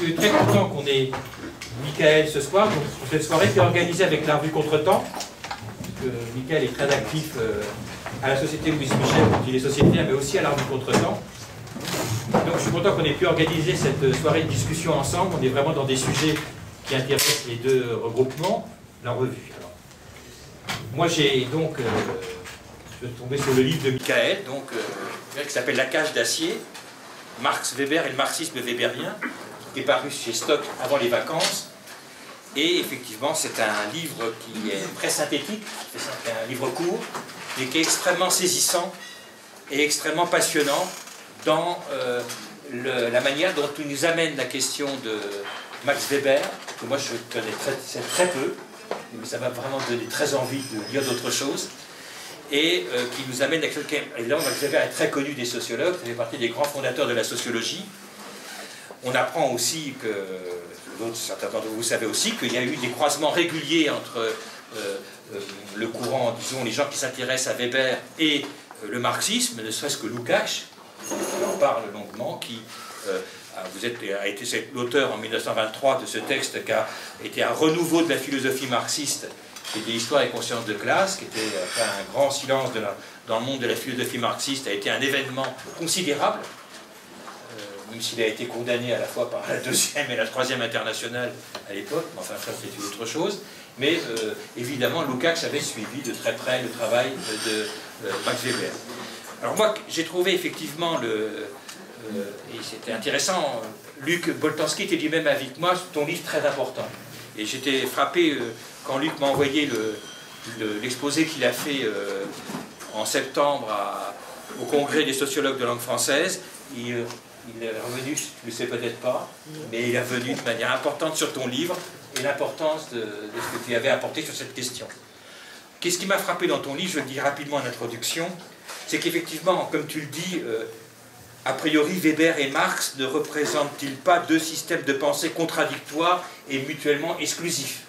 Je suis très content qu'on ait Michael ce soir, donc, pour cette soirée qui est organisée avec la revue Contretemps. Michael est très actif à la Société Louise Michel, qui est sociétaire, mais aussi à la revue Contretemps. Donc je suis content qu'on ait pu organiser cette soirée de discussion ensemble. On est vraiment dans des sujets qui intéressent les deux regroupements, la revue. Alors, moi j'ai donc, je suis tombé sur le livre de Michael, donc, qui s'appelle La cage d'acier, Marx Weber et le marxisme weberien, qui est paru chez Stock avant les vacances. Et effectivement, c'est un livre qui est très synthétique, c'est un livre court, mais qui est extrêmement saisissant et extrêmement passionnant dans la manière dont il nous amène la question de Max Weber, que moi je connais très peu, mais ça m'a vraiment donné très envie de lire d'autres choses, et qui nous amène à quelqu'un. Évidemment, Max Weber est très connu des sociologues, il fait partie des grands fondateurs de la sociologie. On apprend aussi que, certains d'entre vous savez aussi, qu'il y a eu des croisements réguliers entre le courant, disons, les gens qui s'intéressent à Weber et le marxisme, ne serait-ce que Lukács, on en parle longuement, qui a été l'auteur en 1923 de ce texte qui a été un renouveau de la philosophie marxiste, qui était Histoire et conscience de classe, qui était un grand silence dans le monde de la philosophie marxiste, a été un événement considérable, même s'il a été condamné à la fois par la deuxième et la troisième internationale à l'époque, mais enfin ça c'est autre chose. Mais évidemment, Lukács avait suivi de très près le travail de Max Weber. Alors moi, j'ai trouvé effectivement, et c'était intéressant, Luc Boltanski était du même avis que moi, ton livre très important. Et j'étais frappé quand Luc m'a envoyé l'exposé qu'il a fait en septembre au Congrès des sociologues de langue française. Il est revenu, tu ne le sais peut-être pas, mais il est revenu de manière importante sur ton livre et l'importance de ce que tu avais apporté sur cette question. Qu'est-ce qui m'a frappé dans ton livre, je le dis rapidement en introduction, c'est qu'effectivement, comme tu le dis, a priori, Weber et Marx ne représentent-ils pas deux systèmes de pensée contradictoires et mutuellement exclusifs?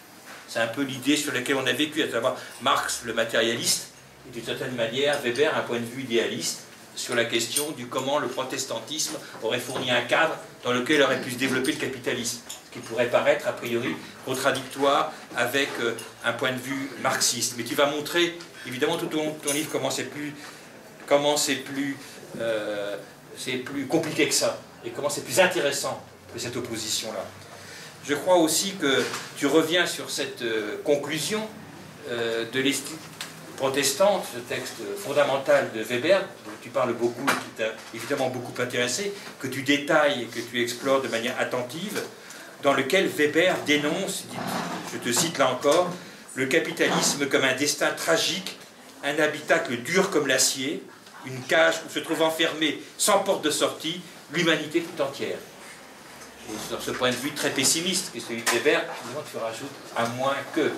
C'est un peu l'idée sur laquelle on a vécu, à savoir Marx, le matérialiste, et d'une certaine manière, Weber, un point de vue idéaliste, sur la question du comment le protestantisme aurait fourni un cadre dans lequel aurait pu se développer le capitalisme, ce qui pourrait paraître a priori contradictoire avec un point de vue marxiste. Mais tu vas montrer, évidemment, tout au long de ton livre, comment c'est plus compliqué que ça, et comment c'est plus intéressant que cette opposition-là. Je crois aussi que tu reviens sur cette conclusion de l'estime protestante, ce texte fondamental de Weber, dont tu parles beaucoup, qui t'a évidemment beaucoup intéressé, que tu détailles et que tu explores de manière attentive, dans lequel Weber dénonce, je te cite là encore, le capitalisme comme un destin tragique, un habitacle dur comme l'acier, une cage où se trouve enfermée sans porte de sortie l'humanité tout entière. Et sur ce point de vue très pessimiste, qui est celui de Weber, tu rajoutes à moins que.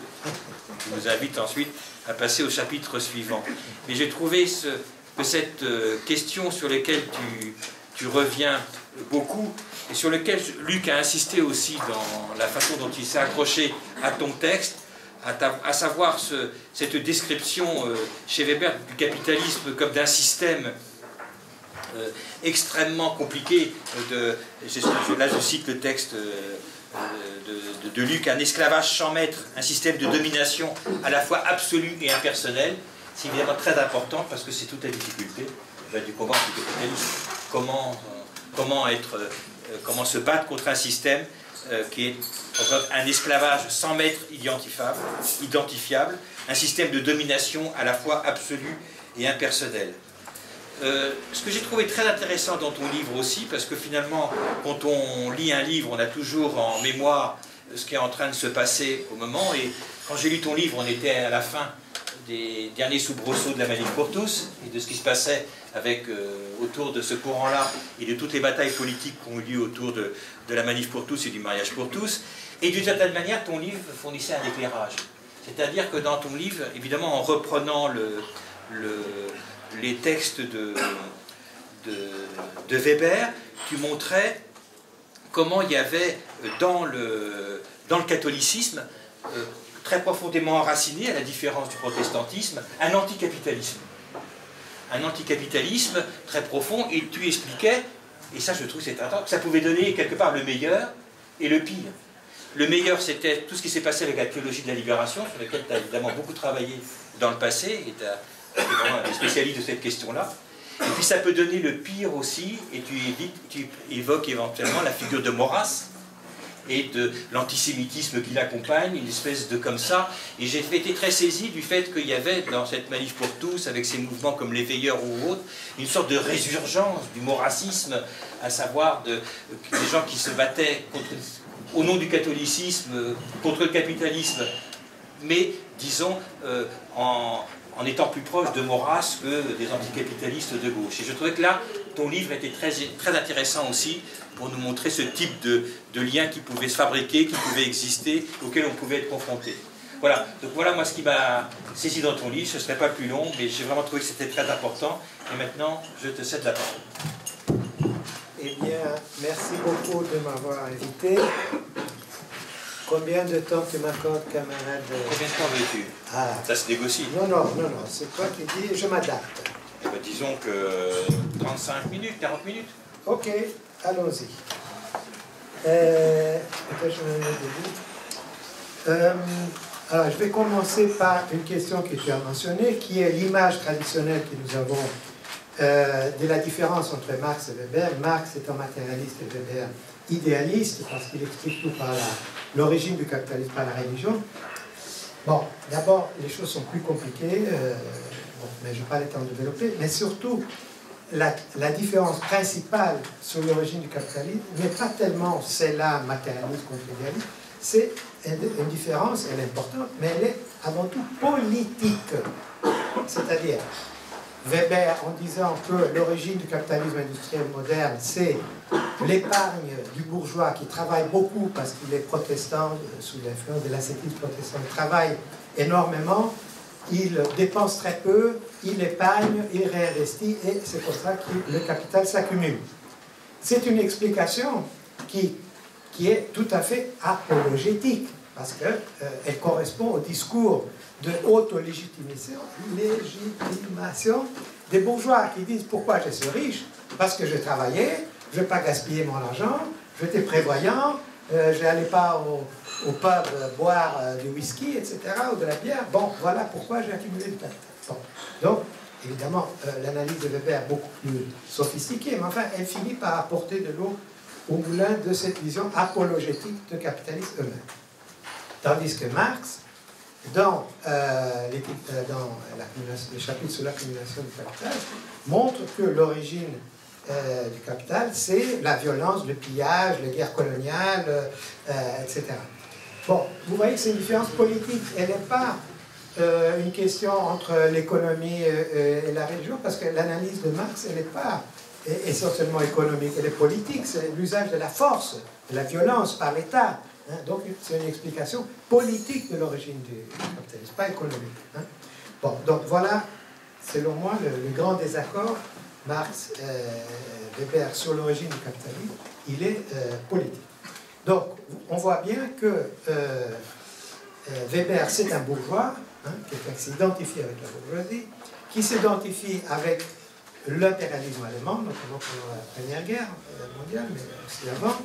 Tu nous invites ensuite à passer au chapitre suivant. Mais j'ai trouvé que cette question sur laquelle tu reviens beaucoup, et sur laquelle Luc a insisté aussi dans la façon dont il s'est accroché à ton texte, à savoir cette description chez Weber du capitalisme comme d'un système extrêmement compliqué. Là je cite le texte de Luc, un esclavage sans maître, un système de domination à la fois absolu et impersonnel. C'est évidemment très important parce que c'est toute la difficulté du combat anti-capitaliste. Comment se battre contre un système qui est un esclavage sans maître identifiable, un système de domination à la fois absolu et impersonnel. Ce que j'ai trouvé très intéressant dans ton livre aussi, parce que finalement, quand on lit un livre, on a toujours en mémoire ce qui est en train de se passer au moment, et quand j'ai lu ton livre, on était à la fin des derniers soubresauts de la Manif pour tous, et de ce qui se passait autour de ce courant-là, et de toutes les batailles politiques qui ont eu lieu autour de la Manif pour tous et du mariage pour tous, et d'une certaine manière, ton livre fournissait un éclairage. C'est-à-dire que dans ton livre, évidemment en reprenant les textes de Weber, tu montrais comment il y avait dans le catholicisme, très profondément enraciné, à la différence du protestantisme, un anticapitalisme. Un anticapitalisme très profond, et tu expliquais, et ça je trouve c'est intéressant, que ça pouvait donner quelque part le meilleur, et le pire. Le meilleur, c'était tout ce qui s'est passé avec la théologie de la libération, sur laquelle tu as évidemment beaucoup travaillé dans le passé, et tu es vraiment un des spécialistes de cette question-là. Et puis ça peut donner le pire aussi, et tu évoques éventuellement la figure de Maurras, et de l'antisémitisme qui l'accompagne, une espèce de comme ça. Et j'ai été très saisi du fait qu'il y avait dans cette manif pour tous, avec ces mouvements comme les Veilleurs ou autres, une sorte de résurgence du maurassisme, à savoir des gens qui se battaient au nom du catholicisme, contre le capitalisme, mais disons en étant plus proche de Maurras que des anticapitalistes de gauche. Et je trouvais que là, ton livre était très, très intéressant aussi pour nous montrer ce type de lien qui pouvait se fabriquer, qui pouvait exister, auquel on pouvait être confronté. Voilà, donc voilà moi ce qui m'a saisi dans ton livre. Ce ne serait pas plus long, mais j'ai vraiment trouvé que c'était très important. Et maintenant, je te cède la parole. Eh bien, merci beaucoup de m'avoir invité. Combien de temps tu m'accordes, camarade? Combien de temps veux-tu? Ça se négocie. Non, non, non, non, c'est toi qui dis, je m'adapte. Eh bien, disons que 35 minutes, 40 minutes. Ok, allons-y. Attends, je me mets debout. Alors, je vais commencer par une question que tu as mentionnée, qui est l'image traditionnelle que nous avons de la différence entre Marx et Weber. Marx est un matérialiste et Weber idéaliste, parce qu'il explique tout par l'origine du capitalisme par la religion. Bon, d'abord, les choses sont plus compliquées, mais je n'ai pas le temps de développer, mais surtout, la différence principale sur l'origine du capitalisme n'est pas tellement celle-là, matérialiste contre idéaliste, c'est une différence, elle est importante, mais elle est avant tout politique. C'est-à-dire, Weber, en disant que l'origine du capitalisme industriel moderne, c'est l'épargne du bourgeois qui travaille beaucoup parce qu'il est protestant, sous l'influence de l'ascétisme protestant, il travaille énormément, il dépense très peu, il épargne, il réinvestit, et c'est comme ça que le capital s'accumule. C'est une explication qui est tout à fait apologétique, parce qu'elle correspond au discours de auto-légitimation des bourgeois qui disent pourquoi je suis riche, parce que je travaillais, je ne vais pas gaspiller mon argent, j'étais prévoyant, je n'allais pas au pub boire du whisky, etc., ou de la bière. Bon, voilà pourquoi j'ai accumulé du capital. Bon. Donc, évidemment, l'analyse de Weber est beaucoup plus sophistiquée, mais enfin, elle finit par apporter de l'eau au moulin de cette vision apologétique de capitalisme eux-mêmes. Tandis que Marx, dans les chapitres sur l'accumulation du capital, montre que l'origine du capital, c'est la violence, le pillage, les guerres coloniales, etc. Bon, vous voyez que c'est une différence politique. Elle n'est pas une question entre l'économie et la religion, parce que l'analyse de Marx, elle n'est pas essentiellement économique, elle est politique. C'est l'usage de la force, de la violence par l'État. Hein, donc, c'est une explication politique de l'origine du capitalisme, pas économique. Hein. Bon, donc voilà, selon moi, le grand désaccord Marx-Weber sur l'origine du capitalisme, il est politique. Donc, on voit bien que Weber, c'est un bourgeois, hein, quelqu'un qui s'identifie avec la bourgeoisie, qui s'identifie avec l'impérialisme allemand, notamment pendant la Première Guerre mondiale, mais aussi avant.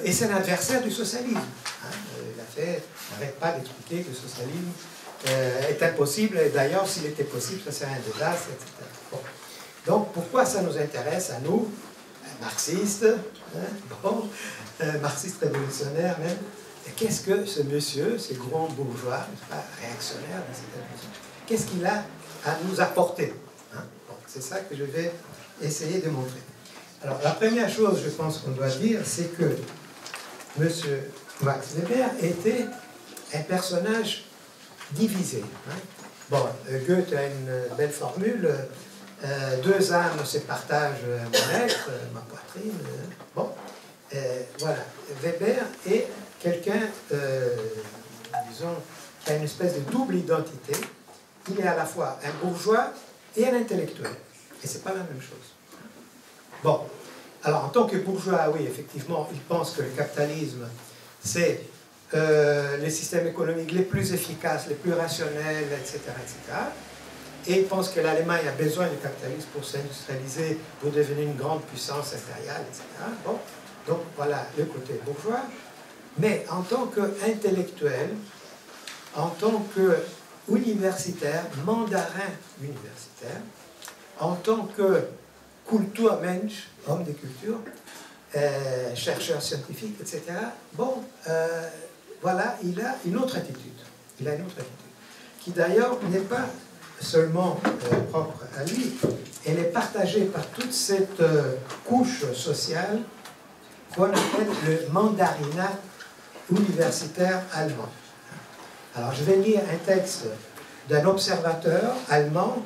Et c'est l'adversaire du socialisme. Hein. Il n'arrête pas d'expliquer que le socialisme est impossible, et d'ailleurs, s'il était possible, ça serait un désastre, etc. Bon. Donc, pourquoi ça nous intéresse, à nous, marxistes, marxistes révolutionnaires même, qu'est-ce que ce monsieur, ce grand bourgeois, réactionnaire, qu'est-ce qu'il a à nous apporter, hein? Bon, c'est ça que je vais essayer de montrer. Alors, la première chose, je pense qu'on doit dire, c'est que M. Max Weber était un personnage divisé. Hein. Bon, Goethe a une belle formule, deux âmes se partagent mon être, ma poitrine. Bon, voilà. Weber est quelqu'un, disons, qui a une espèce de double identité. Il est à la fois un bourgeois et un intellectuel. Et ce n'est pas la même chose. Bon, alors en tant que bourgeois, oui, effectivement, il pense que le capitalisme, c'est les systèmes économiques les plus efficaces, les plus rationnels, etc., etc. Et il pense que l'Allemagne a besoin du capitalisme pour s'industrialiser, pour devenir une grande puissance impériale, etc. Bon, Donc voilà le côté bourgeois. Mais en tant qu'intellectuel, en tant qu'universitaire, mandarin universitaire, en tant que Kulturmensch, homme de culture, chercheur scientifique, etc., bon, voilà, il a une autre attitude. Il a une autre attitude, qui d'ailleurs n'est pas seulement propre à lui, elle est partagée par toute cette couche sociale qu'on appelle le mandarinat universitaire allemand. Alors je vais lire un texte d'un observateur allemand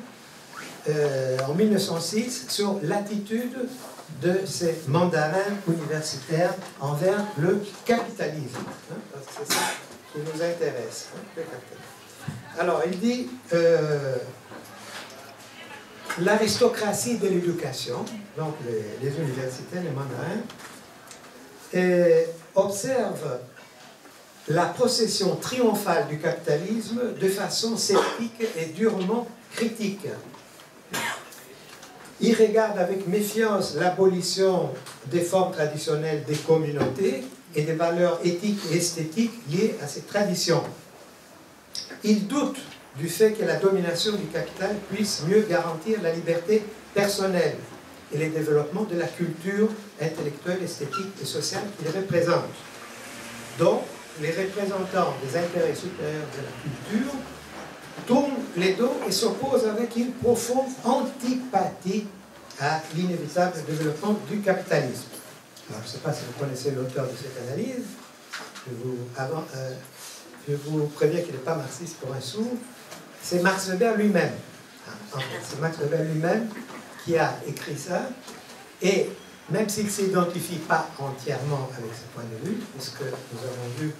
en 1906 sur l'attitude de ces mandarins universitaires envers le capitalisme. Parce que c'est ça qui nous intéresse. Le capitalisme. Alors il dit l'aristocratie de l'éducation, donc les universitaires, les mandarins, observent la procession triomphale du capitalisme de façon sceptique et durement critique. Ils regardent avec méfiance l'abolition des formes traditionnelles des communautés et des valeurs éthiques et esthétiques liées à ces traditions. Ils doutent du fait que la domination du capital puisse mieux garantir la liberté personnelle et le développement de la culture intellectuelle, esthétique et sociale qu'il représente. Donc, les représentants des intérêts supérieurs de la culture tournent les dos et s'opposent avec une profonde antipathie à l'inévitable développement du capitalisme. Alors, je ne sais pas si vous connaissez l'auteur de cette analyse. Je vous préviens qu'il n'est pas marxiste pour un sou. C'est Max Weber lui-même. En fait, c'est Max Weber lui-même qui a écrit ça. Et même s'il ne s'identifie pas entièrement avec ce point de vue, puisque nous avons vu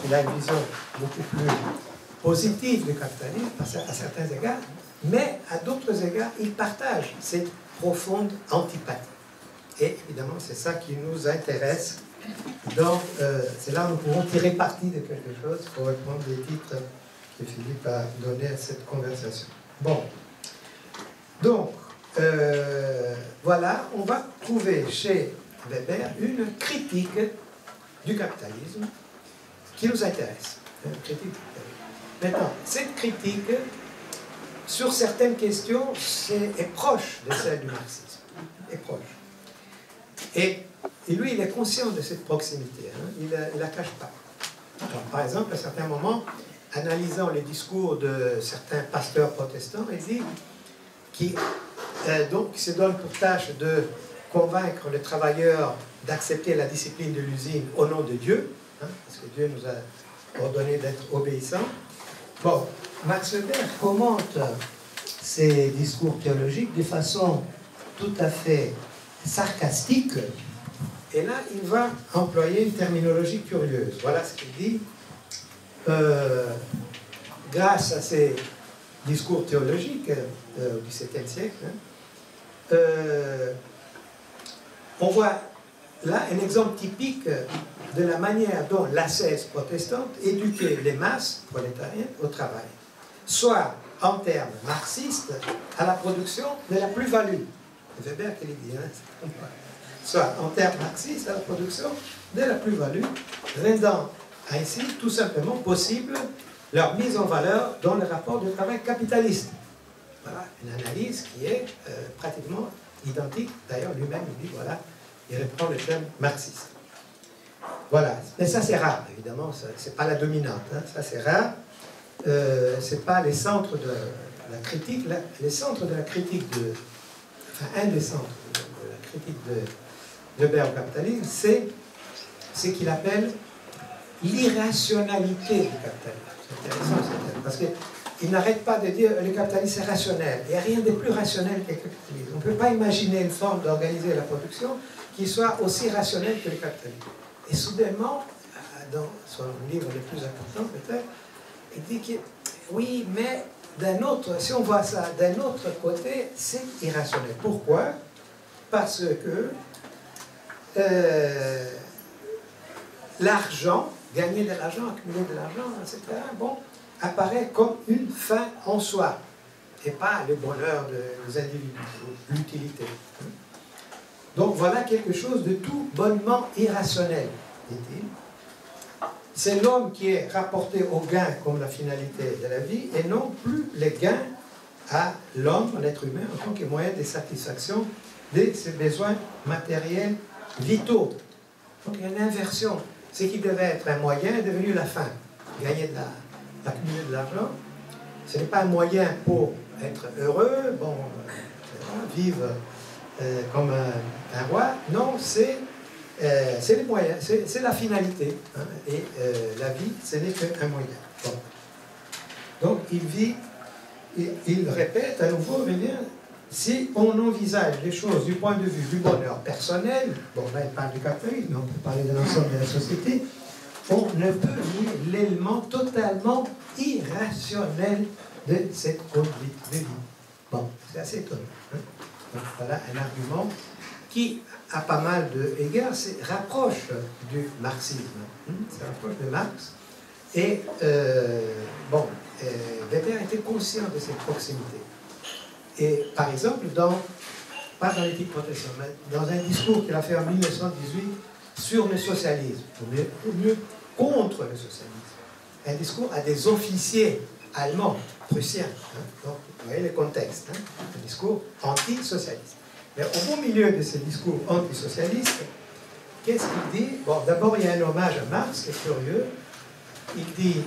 qu'il a une vision beaucoup plus positive du capitalisme à certains égards, mais à d'autres égards, il partage cette profonde antipathie. Et évidemment, c'est ça qui nous intéresse. Donc, c'est là où nous pouvons tirer parti de quelque chose pour reprendre les titres que Philippe a donnés à cette conversation. Bon. Donc, voilà, on va trouver chez Weber une critique du capitalisme qui nous intéresse. Une critique du capitalisme. Maintenant, cette critique, sur certaines questions, est proche de celle du marxisme. Est proche. Et lui, il est conscient de cette proximité. Hein, il ne la cache pas. Alors, par exemple, à certains moments, analysant les discours de certains pasteurs protestants, il dit qui se donne pour tâche de convaincre les travailleurs d'accepter la discipline de l'usine au nom de Dieu, hein, parce que Dieu nous a ordonné d'être obéissants. Bon, Max Weber commente ces discours théologiques de façon tout à fait sarcastique, et là, il va employer une terminologie curieuse. Voilà ce qu'il dit. Grâce à ces discours théologiques au XVIIe siècle, hein, on voit là un exemple typique de la manière dont l'ascèse protestante éduquait les masses prolétariennes au travail, soit en termes marxistes à la production de la plus-value. C'est Weber qui le dit, hein, soit en termes marxistes à la production de la plus-value, rendant ainsi tout simplement possible leur mise en valeur dans le rapport de travail capitaliste. Voilà, une analyse qui est pratiquement identique. D'ailleurs, lui-même, il dit, voilà, il reprend le terme marxiste. Voilà, mais ça c'est rare, évidemment, c'est pas la dominante, hein, ça c'est rare. C'est pas les centres de la critique, les centres de la critique un des centres de la critique de Weber au capitalisme, c'est ce qu'il appelle l'irrationalité du capitalisme. C'est intéressant, parce qu'il n'arrête pas de dire que le capitalisme est rationnel. Il n'y a rien de plus rationnel que le capitalisme. On ne peut pas imaginer une forme d'organiser la production qui soit aussi rationnelle que le capitalisme. Et soudainement, dans son livre le plus important peut-être, il dit que oui, mais d'un autre, si on voit ça d'un autre côté, c'est irrationnel. Pourquoi? Parce que l'argent, gagner de l'argent, accumuler de l'argent, etc., bon, apparaît comme une fin en soi, et pas le bonheur des individus, l'utilité. Donc voilà quelque chose de tout bonnement irrationnel, dit-il. C'est l'homme qui est rapporté au gain comme la finalité de la vie, et non plus les gains à l'homme, à l'être humain, en tant que moyen de satisfaction de ses besoins matériels vitaux. Donc il y a une inversion. Ce qui devait être un moyen est devenu la fin. Gagner accumuler de l'argent, ce n'est pas un moyen pour être heureux, bon, vivre comme un roi. Non, c'est les moyens, c'est la finalité. Hein, et la vie, ce n'est qu'un moyen. Bon. Donc il répète à nouveau, mais bien, si on envisage les choses du point de vue du bonheur personnel, bon là il parle du capitalisme, mais on peut parler de l'ensemble de la société, on ne peut nier l'élément totalement irrationnel de cette conduite de vie. Bon, c'est assez étonnant. Hein? Donc voilà un argument qui, à pas mal d'égards, se rapproche du marxisme. Se rapproche de Marx. Et, bon, Weber était conscient de cette proximité. Et, par exemple, pas dans l'éthique protestante, mais dans un discours qu'il a fait en 1918 sur le socialisme, ou mieux, contre le socialisme. Un discours à des officiers allemands, prussiens. Hein, donc, vous voyez le contexte. Hein, un discours anti-socialiste. Mais au beau milieu de ce discours antisocialiste, qu'est-ce qu'il dit? Bon, d'abord, il y a un hommage à Marx qui est curieux. Il dit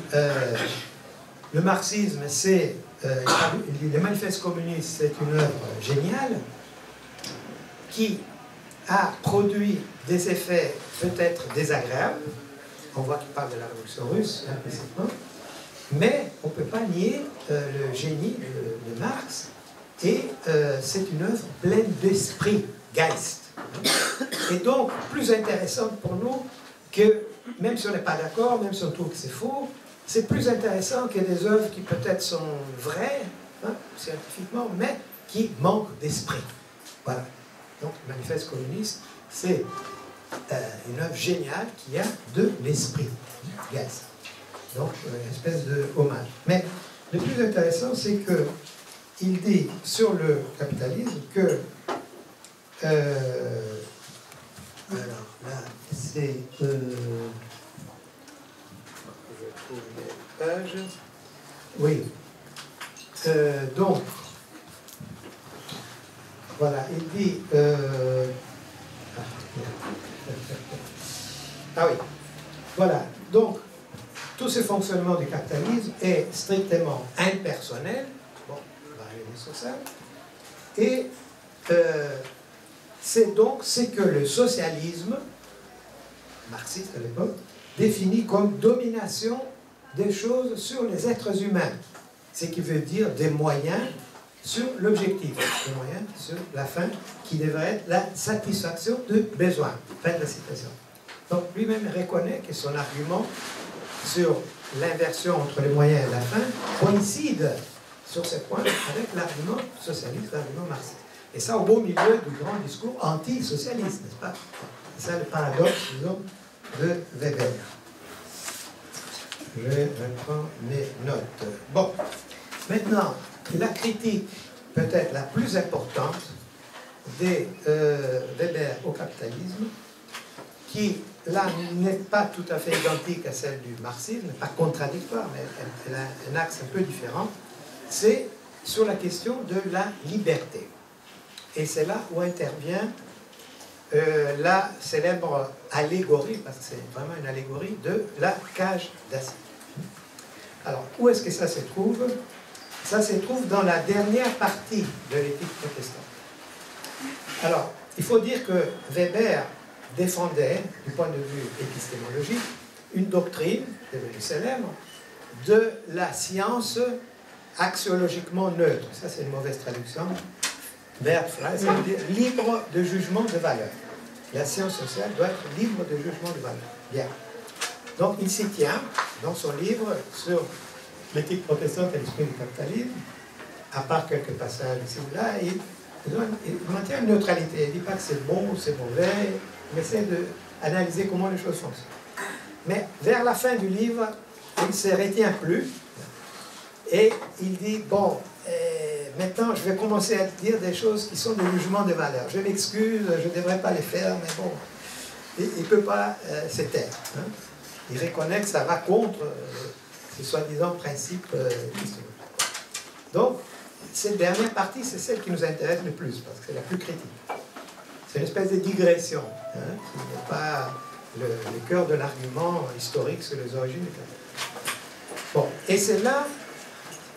le marxisme, c'est. Il dit le manifeste communiste, c'est une œuvre géniale qui a produit des effets peut-être désagréables. On voit qu'il parle de la révolution russe implicitement, mais on ne peut pas nier le génie de Marx. Et c'est une œuvre pleine d'esprit, Geist. Et donc, plus intéressante pour nous que, même si on n'est pas d'accord, même si on trouve que c'est faux, c'est plus intéressant que des œuvres qui peut-être sont vraies, hein, scientifiquement, mais qui manquent d'esprit. Voilà. Donc, le manifeste communiste, c'est une œuvre géniale qui a de l'esprit, Geist. Donc, une espèce de hommage. Mais le plus intéressant, c'est que il dit sur le capitalisme que alors là c'est je trouve les pages, oui, donc voilà, il dit ah oui, voilà, donc tout ce fonctionnement du capitalisme est strictement impersonnel. Bon, on va arriver sur ça. Et c'est donc ce que le socialisme, marxiste à l'époque, définit comme domination des choses sur les êtres humains. Ce qui veut dire des moyens sur l'objectif, des moyens sur la fin, qui devrait être la satisfaction de besoins. Fin de la citation. Donc lui-même reconnaît que son argument sur l'inversion entre les moyens et la fin coïncide sur ce point avec l'argument socialiste, l'argument marxiste. Et ça au beau milieu du grand discours anti-socialiste, n'est-ce pas? C'est ça le paradoxe, disons, de Weber. Je reprends mes notes. Bon, maintenant, la critique peut-être la plus importante de Weber au capitalisme, qui là n'est pas tout à fait identique à celle du marxisme, pas contradictoire, mais elle a un axe un peu différent, c'est sur la question de la liberté. Et c'est là où intervient la célèbre allégorie, parce que c'est vraiment une allégorie, de la cage d'acier. Alors, où est-ce que ça se trouve? Ça se trouve dans la dernière partie de l'éthique protestante. Alors, il faut dire que Weber défendait, du point de vue épistémologique, une doctrine, devenue célèbre, de la science axiologiquement neutre. Ça, c'est une mauvaise traduction. Wertfrei, ça veut dire libre de jugement de valeur. La science sociale doit être libre de jugement de valeur. Bien. Donc, il s'y tient, dans son livre sur l'éthique protestante et l'esprit du capitalisme, à part quelques passages ici ou là, il maintient une neutralité. Il ne dit pas que c'est bon ou c'est mauvais, il essaie d'analyser comment les choses fonctionnent. Mais vers la fin du livre, il ne se retient plus et il dit, bon, maintenant, je vais commencer à dire des choses qui sont des jugements de valeur. Je m'excuse, je ne devrais pas les faire, mais bon, il ne peut pas se taire. Hein. Il reconnaît que ça va contre ces soi-disant principes historiques. Donc, cette dernière partie, c'est celle qui nous intéresse le plus, parce que c'est la plus critique. C'est une espèce de digression, hein, qui n'est pas le cœur de l'argument historique sur les origines du capitalisme. Bon, et c'est là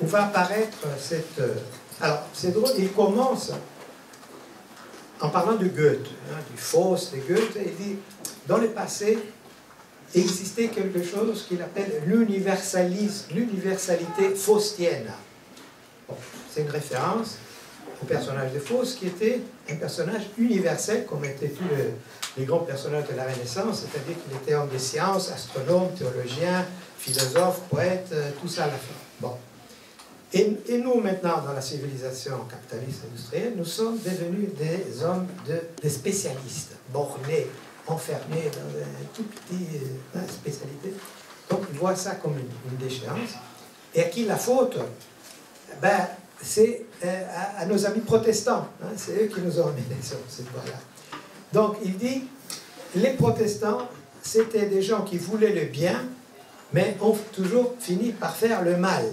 où va apparaître cette... alors, c'est drôle, il commence en parlant de Goethe, hein, du Faust de Goethe, et il dit, dans le passé, existait quelque chose qu'il appelle l'universalisme, l'universalité faustienne. Bon, c'est une référence au personnage de Faust, qui était un personnage universel, comme étaient tous les grands personnages de la Renaissance, c'est-à-dire qu'il était homme de sciences, astronome, théologien, philosophe, poète, tout ça à la fin. Bon. Et nous, maintenant, dans la civilisation capitaliste industrielle, nous sommes devenus des hommes, des spécialistes, bornés, enfermés dans un tout petit spécialité. Donc, ils voient ça comme une déchéance. Et à qui la faute? Ben, c'est à nos amis protestants. Hein, c'est eux qui nous ont emmenés sur cette voie-là. Donc, il dit, les protestants, c'était des gens qui voulaient le bien, mais ont toujours fini par faire le mal.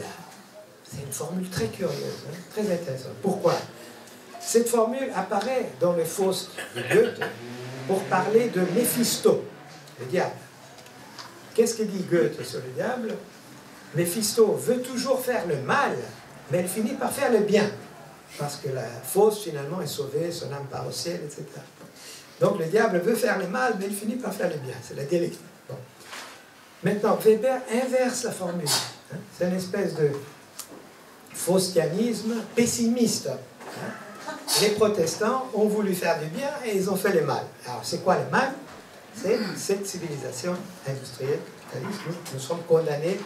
C'est une formule très curieuse, hein, très intéressante. Pourquoi? Cette formule apparaît dans le Faust de Goethe pour parler de Méphisto, le diable. Qu'est-ce que dit Goethe sur le diable? Méphisto veut toujours faire le mal, mais elle finit par faire le bien, parce que la Faust, finalement, est sauvée, son âme part au ciel, etc. Donc le diable veut faire le mal, mais il finit par faire le bien. C'est la dialectique. Bon. Maintenant, Weber inverse la formule. Hein. C'est une espèce de faustianisme pessimiste. Hein. Les protestants ont voulu faire du bien et ils ont fait le mal. Alors, c'est quoi le mal? C'est cette civilisation industrielle capitaliste. Nous sommes condamnés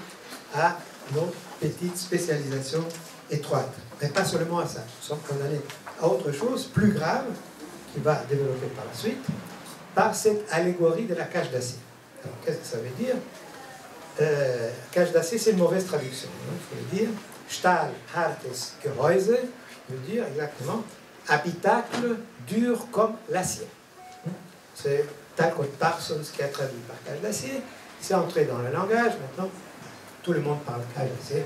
à nos petites spécialisations étroites. Mais pas seulement à ça. Nous sommes condamnés à autre chose, plus grave, qui va développer par la suite, par cette allégorie de la cage d'acier. Alors, qu'est-ce que ça veut dire? Cage d'acier, c'est une mauvaise traduction. Il faut le dire. Stahl, hartes Gehäuse veut dire exactement habitacle dur comme l'acier. C'est Talcott Parsons qui a traduit par cage d'acier. C'est entré dans le langage. Maintenant, tout le monde parle cage d'acier.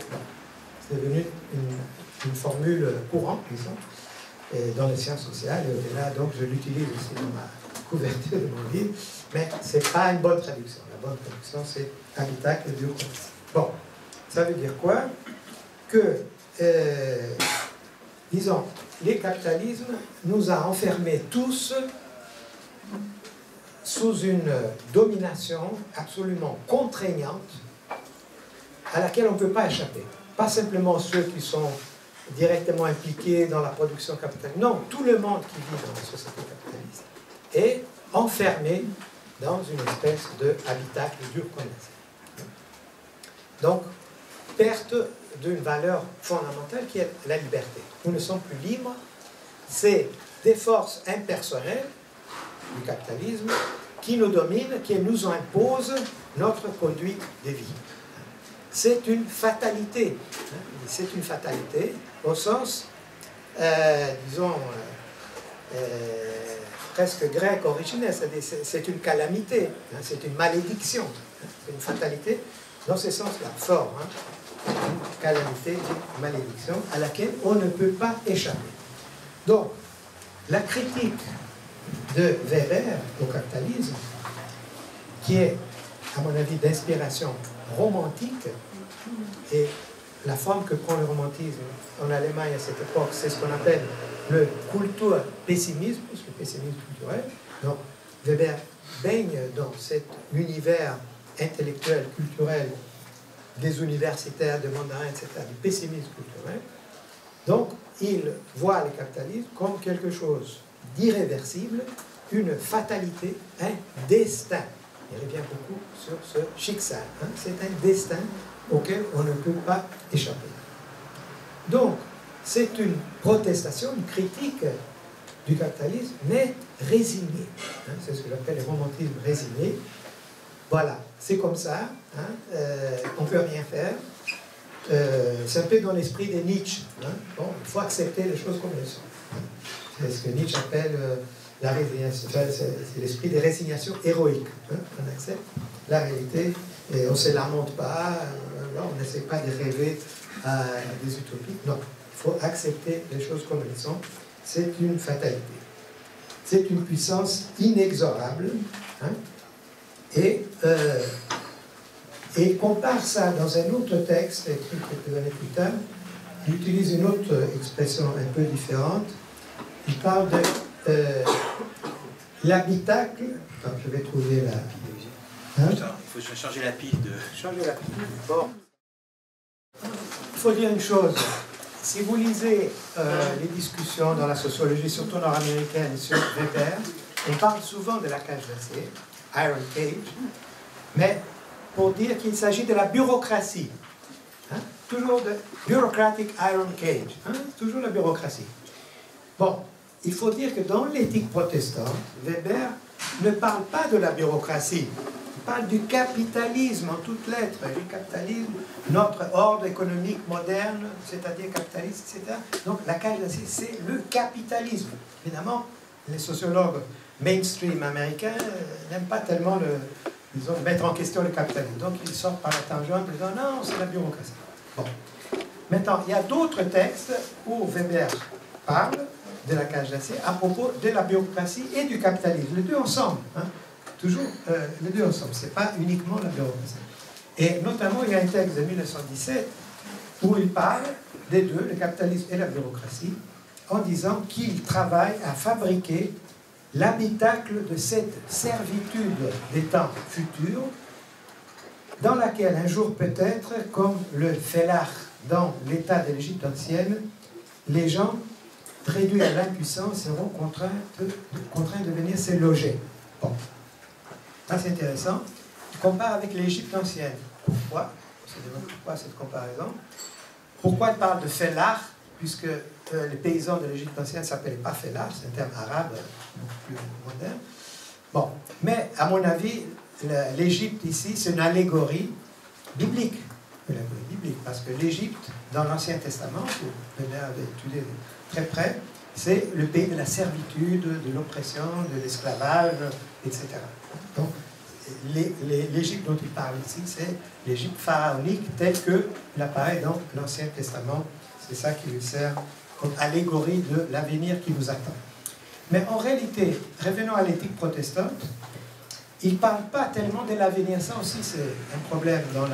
C'est devenu une formule courante, disons, dans les sciences sociales. Et là, donc, je l'utilise aussi dans ma couverture de mon livre. Mais ce n'est pas une bonne traduction. La bonne traduction, c'est habitacle dur comme l'acier. Bon, ça veut dire quoi? Que, disons, le capitalisme nous a enfermés tous sous une domination absolument contraignante à laquelle on ne peut pas échapper. Pas simplement ceux qui sont directement impliqués dans la production capitaliste. Non, tout le monde qui vit dans la société capitaliste est enfermé dans une espèce de habitacle dur comme l'acier. Donc, perte d'une valeur fondamentale qui est la liberté. Nous ne sommes plus libres. C'est des forces impersonnelles du capitalisme qui nous dominent, qui nous imposent notre conduite de vie. C'est une fatalité. C'est une fatalité au sens, disons, presque grec originel. C'est une calamité, c'est une malédiction, c'est une fatalité dans ce sens-là, fort. Une calamité, une malédiction à laquelle on ne peut pas échapper. Donc, la critique de Weber au capitalisme, qui est, à mon avis, d'inspiration romantique, et la forme que prend le romantisme en Allemagne à cette époque, c'est ce qu'on appelle le Kulturpessimisme, le pessimisme culturel. Donc, Weber baigne dans cet univers intellectuel, culturel, des universitaires, des mandarins, etc., du pessimisme culturel. Donc, il voit le capitalisme comme quelque chose d'irréversible, une fatalité, un destin. Il revient beaucoup sur ce Schicksal. Hein? C'est un destin auquel on ne peut pas échapper. Donc, c'est une protestation, une critique du capitalisme, mais résignée. Hein? C'est ce que j'appelle le romantisme résigné. Voilà, c'est comme ça, hein? On ne peut rien faire. c'est un peu dans l'esprit de Nietzsche. Hein. Bon, il faut accepter les choses comme elles sont. Hein. C'est ce que Nietzsche appelle la résignation. Enfin, c'est l'esprit de résignation héroïque. Hein. On accepte la réalité et on ne se lamente pas, on n'essaie pas de rêver à des utopies. Non, il faut accepter les choses comme elles sont. C'est une fatalité. C'est une puissance inexorable. Hein. Et il compare ça dans un autre texte, écrit quelques années plus tard. Il utilise une autre expression un peu différente. Il parle de l'habitacle. Je vais trouver la... Hein? Il faut changer la pile de... Changer la pile. Bon. Il faut dire une chose. Si vous lisez les discussions dans la sociologie, surtout nord-américaine, sur Weber, on parle souvent de la cage d'acier, Iron Cage, mais pour dire qu'il s'agit de la bureaucratie. Hein? Toujours de bureaucratic Iron Cage. Hein? Toujours la bureaucratie. Bon, il faut dire que dans l'éthique protestante, Weber ne parle pas de la bureaucratie. Il parle du capitalisme en toutes lettres. Le capitalisme, notre ordre économique moderne, c'est-à-dire capitaliste, etc. Donc la cage d'acier, c'est le capitalisme. Évidemment, les sociologues mainstream américains n'aiment pas tellement mettre en question le capitalisme. Donc ils sortent par la tangente en disant non, c'est la bureaucratie. Bon. Maintenant, il y a d'autres textes où Weber parle de la cage d'acier à propos de la bureaucratie et du capitalisme. Les deux ensemble. Hein. Toujours les deux ensemble. Ce n'est pas uniquement la bureaucratie. Et notamment, il y a un texte de 1917 où il parle des deux, le capitalisme et la bureaucratie, en disant qu'il travaille à fabriquer l'habitacle de cette servitude des temps futurs, dans laquelle un jour peut-être, comme le Fellach dans l'état de l'Égypte ancienne, les gens réduits à l'impuissance seront contraints de venir se loger. Bon. Ça c'est intéressant. Il compare avec l'Égypte ancienne. Pourquoi? Pourquoi cette comparaison? Pourquoi il parle de Fellach? Puisque les paysans de l'Égypte ancienne ne s'appelaient pas Fellach, c'est un terme arabe beaucoup plus moderne. Bon, mais à mon avis, l'Égypte ici, c'est une allégorie biblique. Une allégorie biblique, parce que l'Égypte, dans l'Ancien Testament, vous avez étudié très près, c'est le pays de la servitude, de l'oppression, de l'esclavage, etc. Donc, l'Égypte dont il parle ici, c'est l'Égypte pharaonique telle qu'il apparaît dans l'Ancien Testament. C'est ça qui lui sert comme allégorie de l'avenir qui nous attend. Mais en réalité, revenons à l'éthique protestante, il ne parle pas tellement de l'avenir. Ça aussi, c'est un problème dans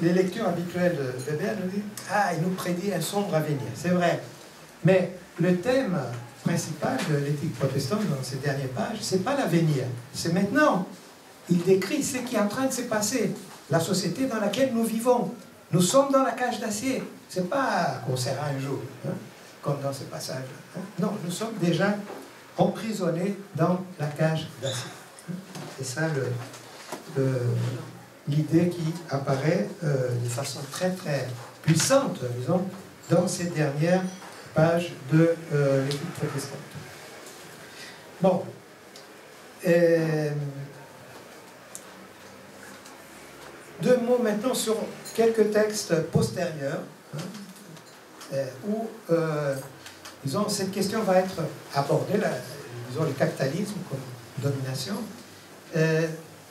les lectures habituelles de Weber. Nous dit, il nous prédit un sombre avenir. C'est vrai. Mais le thème principal de l'éthique protestante dans ces dernières pages, ce n'est pas l'avenir, c'est maintenant. Il décrit ce qui est en train de se passer, la société dans laquelle nous vivons. Nous sommes dans la cage d'acier. Ce n'est pas qu'on sera un jour, hein, comme dans ce passage. Hein. Non, nous sommes déjà emprisonnés dans la cage d'acier. C'est ça l'idée qui apparaît de façon très très puissante, disons, dans ces dernières pages de l'éthique protestante. Bon. Deux mots maintenant sur quelques textes postérieurs, hein, où, disons, cette question va être abordée, disons, le capitalisme comme domination,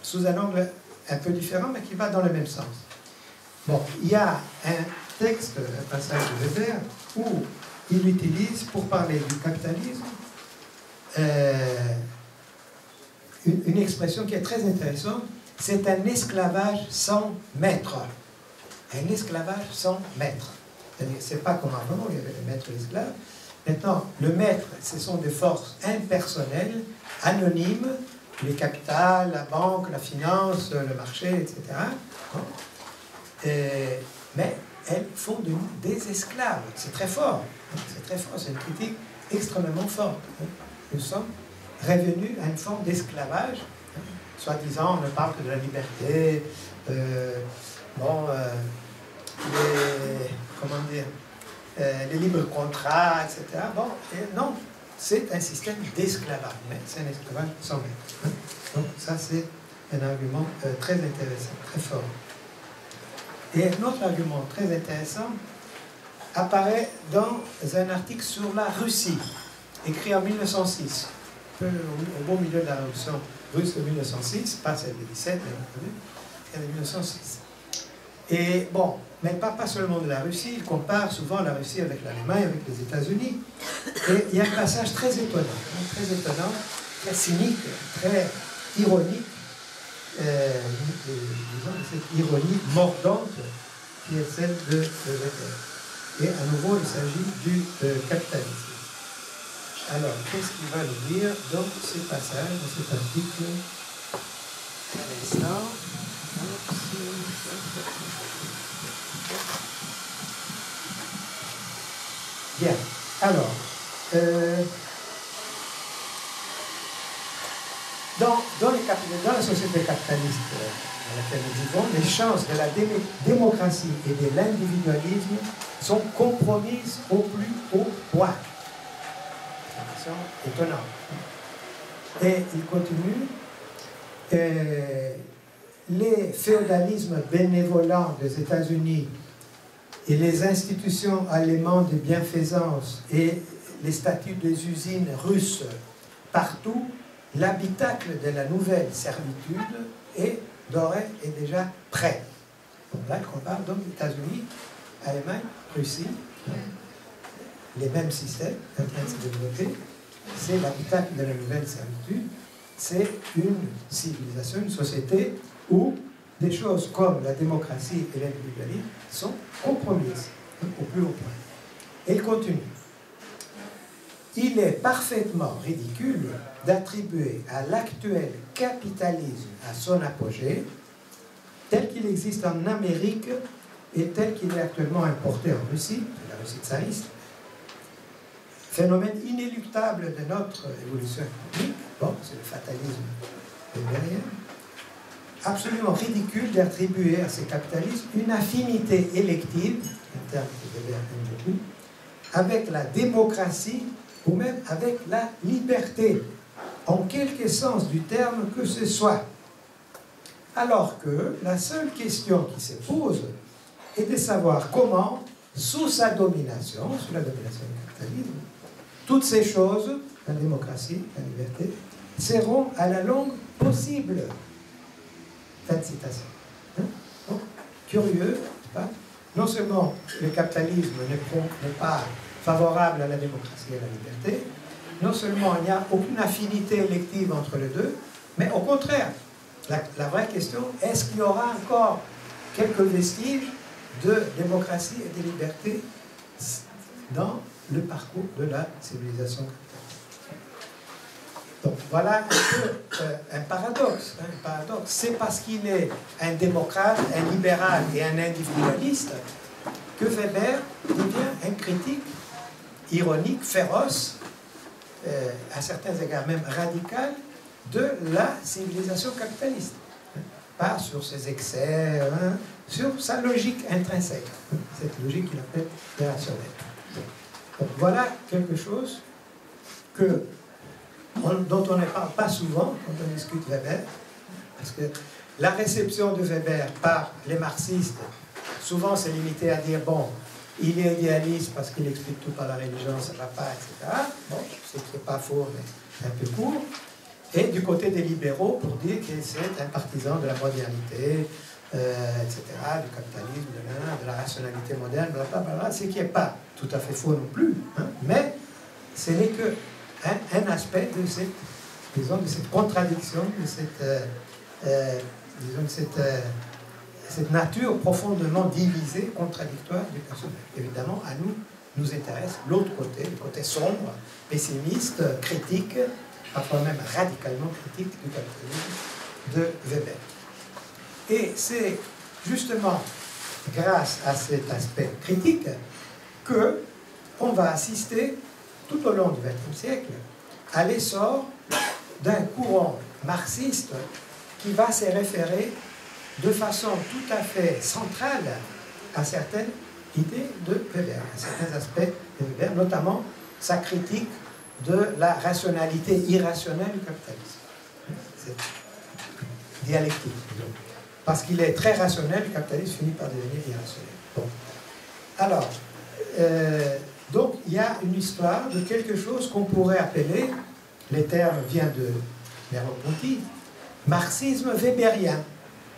sous un angle un peu différent, mais qui va dans le même sens. Bon, il y a un texte, un passage de Weber, où il utilise, pour parler du capitalisme, une expression qui est très intéressante, c'est un esclavage sans maître. Un esclavage sans maître. C'est-à-dire, c'est pas comme avant, il y avait le maître et l'esclave. Maintenant, le maître, ce sont des forces impersonnelles, anonymes, les capitales, la banque, la finance, le marché, etc. Mais elles font de nous des esclaves. C'est très fort. C'est très fort. C'est une critique extrêmement forte. Nous sommes revenus à une forme d'esclavage. Soi-disant, on ne parle que de la liberté, les libres contrats, etc. Bon, non, c'est un système d'esclavage, mais c'est un esclavage sans maître. Donc ça, c'est un argument très intéressant, très fort. Et un autre argument très intéressant apparaît dans un article sur la Russie, écrit en 1906, au beau milieu de la révolution russe de 1906, pas celle de 17, mais celle de 1906. Et bon, mais pas seulement de la Russie, il compare souvent la Russie avec l'Allemagne, avec les États-Unis. Et il y a un passage très étonnant, très cynique, très ironique, disons, cette ironie mordante qui est celle de Weber. Et à nouveau, il s'agit du capitalisme. Alors, qu'est-ce qu'il va nous dire dans ces passages, dans cet article? Un instant. Bien. Alors, dans la société capitaliste dans laquelle nous vivons, les chances de la démocratie et de l'individualisme sont compromises au plus haut point. C'est étonnant. Et il continue. Les féodalismes bénévolents des États-Unis et les institutions allemandes de bienfaisance et les statuts des usines russes partout, l'habitacle de la nouvelle servitude est doré et déjà prêt. Donc là, on parle donc États-Unis, Allemagne, Russie, les mêmes systèmes en train de se développer. C'est l'habitacle de la nouvelle servitude. C'est une civilisation, une société où des choses comme la démocratie et l'individualisme sont compromises au plus haut point. Et il continue. Il est parfaitement ridicule d'attribuer à l'actuel capitalisme à son apogée, tel qu'il existe en Amérique et tel qu'il est actuellement importé en Russie, la Russie tsariste, phénomène inéluctable de notre évolution économique, bon, c'est le fatalisme weberien, absolument ridicule d'attribuer à ces capitalismes une affinité élective, un terme que Weber aime beaucoup, avec la démocratie ou même avec la liberté, en quelque sens du terme que ce soit. Alors que la seule question qui se pose est de savoir comment, sous sa domination, sous la domination du capitalisme, toutes ces choses, la démocratie, la liberté, seront à la longue possibles. Fin de citation. Donc, curieux, pas? Non seulement le capitalisme n'est pas favorable à la démocratie et à la liberté, non seulement il n'y a aucune affinité élective entre les deux, mais au contraire, la vraie question, est-ce qu'il y aura encore quelques vestiges de démocratie et de liberté dans le parcours de la civilisation capitaliste? Donc voilà un peu un paradoxe. C'est parce qu'il est un démocrate, un libéral et un individualiste que Weber devient un critique ironique, féroce, à certains égards même radical, de la civilisation capitaliste. Pas sur ses excès, sur sa logique intrinsèque. Cette logique qu'il appelle irrationnelle. Donc voilà quelque chose dont on ne parle pas souvent quand on discute Weber, parce que la réception de Weber par les marxistes, souvent c'est limité à dire, bon, il est idéaliste parce qu'il explique tout par la religion, ça ne va pas, etc. Bon, c'est qui n'est pas faux, mais un peu court. Et du côté des libéraux, pour dire que c'est un partisan de la modernité, etc., du capitalisme, de la rationalité moderne, blablabla, ce qui n'est pas tout à fait faux non plus, hein, mais ce n'est que un aspect de cette, disons, de cette contradiction, de cette nature profondément divisée, contradictoire du personnage. Évidemment, à nous intéresse l'autre côté, le côté sombre, pessimiste, critique, parfois même radicalement critique du capitalisme de Weber. Et c'est justement grâce à cet aspect critique qu'on va assister tout au long du XXe siècle à l'essor d'un courant marxiste qui va se référer de façon tout à fait centrale à certaines idées de Weber, à certains aspects de Weber, notamment sa critique de la rationalité irrationnelle du capitalisme. Cette dialectique. parce qu'il est très rationnel, le capitalisme finit par devenir irrationnel. Bon. Alors, donc il y a une histoire de quelque chose qu'on pourrait appeler, les termes viennent de Merleau-Ponty, marxisme weberien.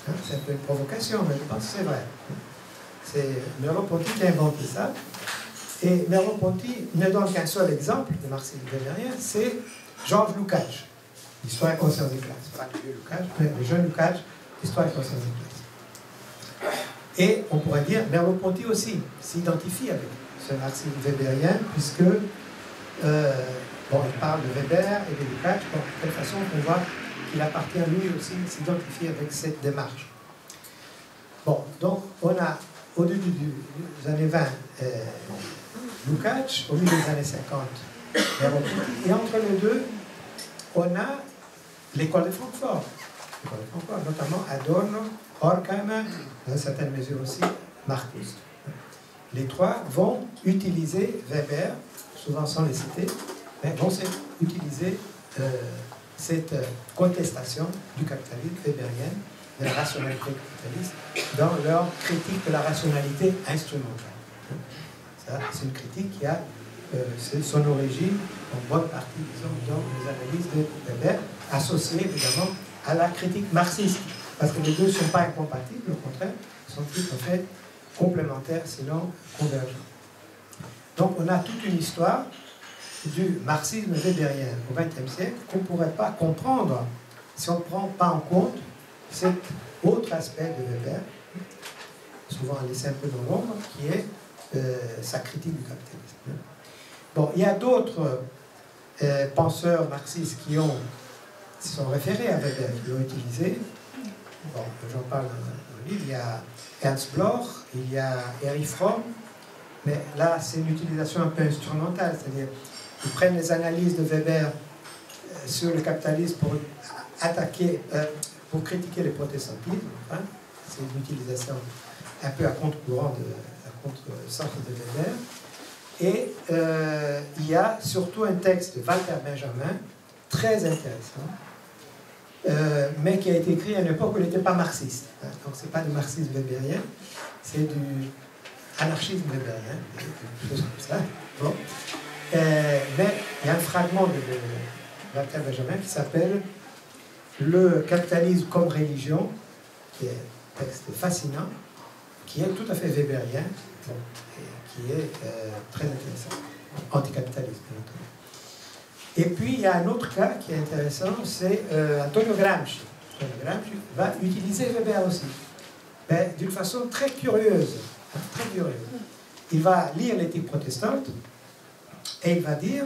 Hein, c'est un peu une provocation, mais je pense que c'est vrai. C'est Merleau-Ponty qui a inventé ça. Et Merleau-Ponty ne donne qu'un seul exemple de marxisme weberien, c'est Georges Lukács, Histoire et conscience des classes. Pas le vieux Lukács, mais le jeune Lukács, Histoire et conscience des classes. Et on pourrait dire, Merleau-Ponty aussi s'identifie avec ce marxisme weberien, puisque bon, il parle de Weber et de Lukács, de telle façon qu'on voit qu'il appartient lui aussi de s'identifier avec cette démarche. Bon, donc on a au début des années 20 Lukács, au milieu des années 50 Merleau-Ponty, et entre les deux, on a l'école de Francfort. L'école de Francfort, notamment Adorno, Horkheimer, dans une certaine mesure aussi Marcuse. Les trois vont utiliser Weber, souvent sans les citer, mais vont utiliser cette contestation du capitalisme weberienne, de la rationalité capitaliste, dans leur critique de la rationalité instrumentale. Ça, c'est une critique qui a son origine, en bonne partie, disons, dans les analyses de Weber, associées évidemment à la critique marxiste, parce que les deux ne sont pas incompatibles, au contraire, ils sont tout à fait complémentaires, sinon convergents. Donc on a toute une histoire du marxisme weberien au XXe siècle qu'on ne pourrait pas comprendre si on ne prend pas en compte cet autre aspect de Weber, souvent laissé un peu dans l'ombre, qui est sa critique du capitalisme. Bon, il y a d'autres penseurs marxistes qui sont référés à Weber, qui l'ont utilisé. Bon, j'en parle dans le livre. Il y a Ernst Bloch, il y a Erich Fromm, mais là, c'est une utilisation un peu instrumentale, c'est-à-dire ils prennent les analyses de Weber sur le capitalisme pour attaquer, pour critiquer les protestantismes. Hein. C'est une utilisation un peu à contre-courant, à contre-sens de Weber. Et il y a surtout un texte de Walter Benjamin, très intéressant, mais qui a été écrit à une époque où il n'était pas marxiste. Hein. Donc ce n'est pas du marxisme weberien, c'est du anarchisme weberien, quelque chose comme ça. Bon. Mais il y a un fragment de Walter Benjamin qui s'appelle « Le capitalisme comme religion », qui est un texte fascinant, qui est tout à fait weberien, bon, et qui est très intéressant, anticapitalisme. Et puis il y a un autre cas qui est intéressant, c'est Antonio Gramsci. Antonio Gramsci va utiliser Weber aussi, mais d'une façon très curieuse, hein, très curieuse. Il va lire l'éthique protestante, et il va dire,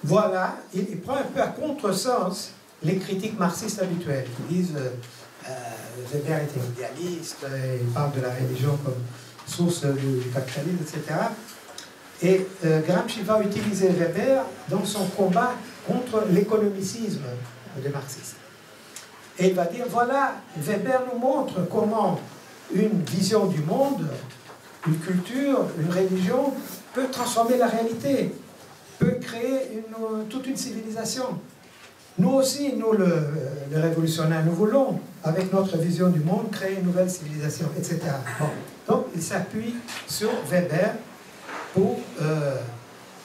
voilà, il prend un peu à contresens les critiques marxistes habituelles, qui disent Weber était idéaliste, il parle de la religion comme source du capitalisme, etc. Et Gramsci va utiliser Weber dans son combat contre l'économicisme des marxistes. Et il va dire, voilà, Weber nous montre comment une vision du monde, une culture, une religion peut transformer la réalité, peut créer toute une civilisation. Nous aussi, nous, les révolutionnaires, nous voulons, avec notre vision du monde, créer une nouvelle civilisation, etc. Bon. Donc, il s'appuie sur Weber pour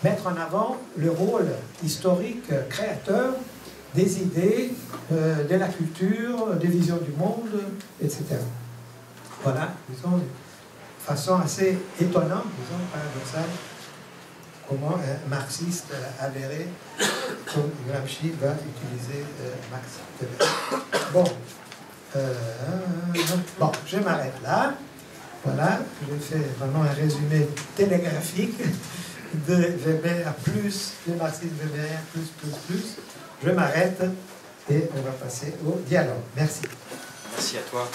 mettre en avant le rôle historique, créateur des idées, de la culture, des visions du monde, etc. Voilà, disons, de façon assez étonnante, disons, paradoxale, comment un marxiste avéré comme Gramsci va utiliser Marx. Bon, bon, je m'arrête là. Voilà, j'ai fait vraiment un résumé télégraphique de Weber plus le marxisme weberien plus. Je m'arrête et on va passer au dialogue. Merci. Merci à toi.